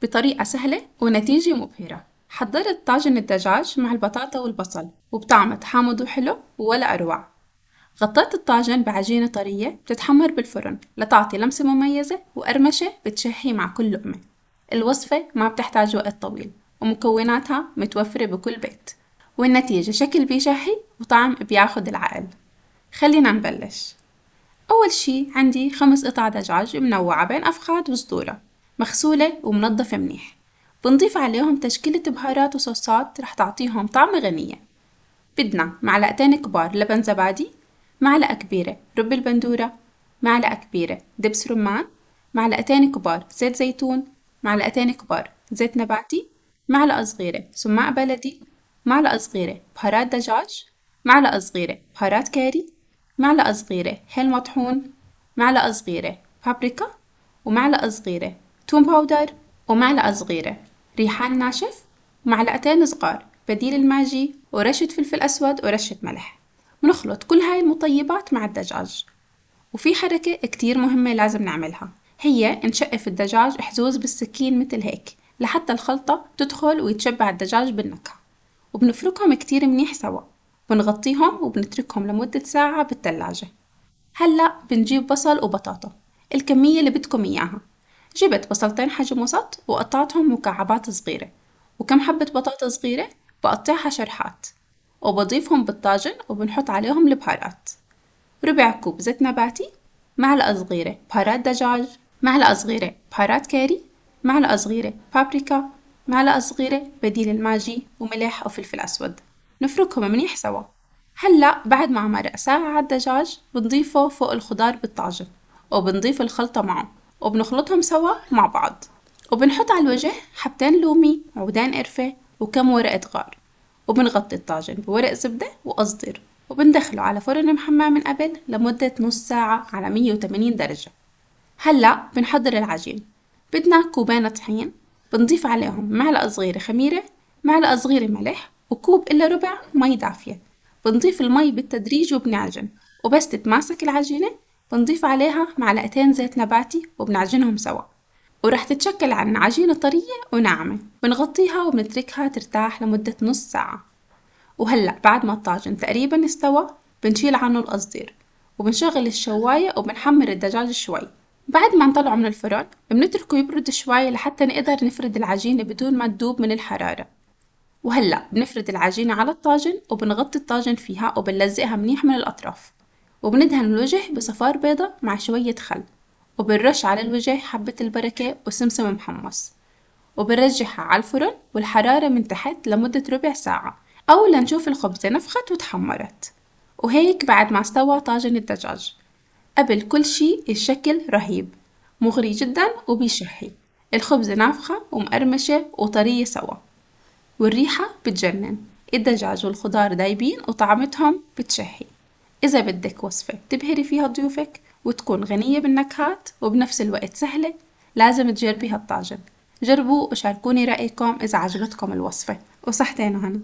بطريقة سهلة ونتيجة مبهرة. حضرت طاجن الدجاج مع البطاطا والبصل وبطعم حامض وحلو ولا أروع. غطيت الطاجن بعجينة طرية بتتحمر بالفرن لتعطي لمسة مميزة وقرمشة بتشهي مع كل لقمة. الوصفة ما بتحتاج وقت طويل ومكوناتها متوفرة بكل بيت، والنتيجة شكل بيشهي وطعم بياخد العقل. خلينا نبلش. أول شي عندي 5 قطع دجاج منوعة بين أفخاد وصدورة، مغسولة ومنضفة منيح. بنضيف عليهم تشكيلة بهارات وصوصات رح تعطيهم طعم غنية. بدنا معلقتين كبار لبن زبادي، معلقة كبيرة رب البندورة، معلقة كبيرة دبس رمان، معلقتين كبار زيت زيتون، معلقتين كبار زيت نباتي، معلقة صغيرة سماق بلدي، معلقة صغيرة بهارات دجاج، معلقة صغيرة بهارات كاري، معلقة صغيرة هيل مطحون، معلقة صغيرة بابريكا، ومعلقة صغيرة توم باودر، ومعلقة صغيرة ريحان ناشف، ومعلقتين صغار بديل الماجي، ورشة فلفل أسود ورشة ملح. ونخلط كل هاي المطيبات مع الدجاج. وفي حركة كتير مهمة لازم نعملها، هي نشقف الدجاج حزوز بالسكين مثل هيك لحتى الخلطة تدخل ويتشبع الدجاج بالنكهة. وبنفركهم كتير منيح سوا، ونغطيهم وبنتركهم لمدة ساعة بالتلاجة. هلأ بنجيب بصل وبطاطا الكمية اللي بدكم إياها. جبت بصلتين حجم وسط وقطعتهم مكعبات صغيرة، وكم حبة بطاطا صغيرة بقطعها شرحات، وبضيفهم بالطاجن وبنحط عليهم البهارات. ربع كوب زيت نباتي، معلقة صغيرة بهارات دجاج، معلقة صغيرة بهارات كاري، معلقة صغيرة بابريكا، معلقة صغيرة بديل الماجي، وملح وفلفل أسود. نفركهم منيح سوا. هلأ بعد ما مرق ساعة على الدجاج بنضيفه فوق الخضار بالطاجن، وبنضيف الخلطة معه، وبنخلطهم سوا مع بعض. وبنحط على الوجه حبتين لومي، عودين قرفة، وكم ورقة غار. وبنغطي الطاجن بورق زبدة وقصدير، وبندخله على فرن محمى من قبل لمدة نص ساعة على 180 درجة. هلأ بنحضر العجين. بدنا كوبين طحين، بنضيف عليهم معلقة صغيرة خميرة، معلقة صغيرة ملح، وكوب إلا ربع مي دافية. بنضيف المي بالتدريج وبنعجن، وبس تتماسك العجينة بنضيف عليها معلقتين زيت نباتي وبنعجنهم سوا. ورح تتشكل عنا عجينة طرية وناعمة. بنغطيها وبنتركها ترتاح لمدة نص ساعة. وهلأ بعد ما الطاجن تقريبا استوى بنشيل عنه القصدير، وبنشغل الشواية وبنحمر الدجاج شوي. بعد ما نطلعه من الفرن بنتركه يبرد شوي لحتى نقدر نفرد العجينة بدون ما تدوب من الحرارة. وهلأ بنفرد العجينة على الطاجن وبنغطي الطاجن فيها وبنلزقها منيح من الأطراف، وبندهن الوجه بصفار بيضة مع شوية خل، وبنرش على الوجه حبة البركة وسمسم محمص. وبنرجعها على الفرن والحرارة من تحت لمدة ربع ساعة، أو لنشوف الخبزة نفخت وتحمرت. وهيك بعد ما استوى طاجن الدجاج. قبل كل شي الشكل رهيب، مغري جدا وبيشهي. الخبزة نافخة ومقرمشة وطرية سوا، والريحة بتجنن. الدجاج والخضار دايبين وطعمتهم بتشهي. إذا بدك وصفة تبهري فيها ضيوفك وتكون غنية بالنكهات وبنفس الوقت سهلة، لازم تجربي هالطاجن. جربوا وشاركوني رأيكم إذا عجبتكم الوصفة، وصحتين وهنا.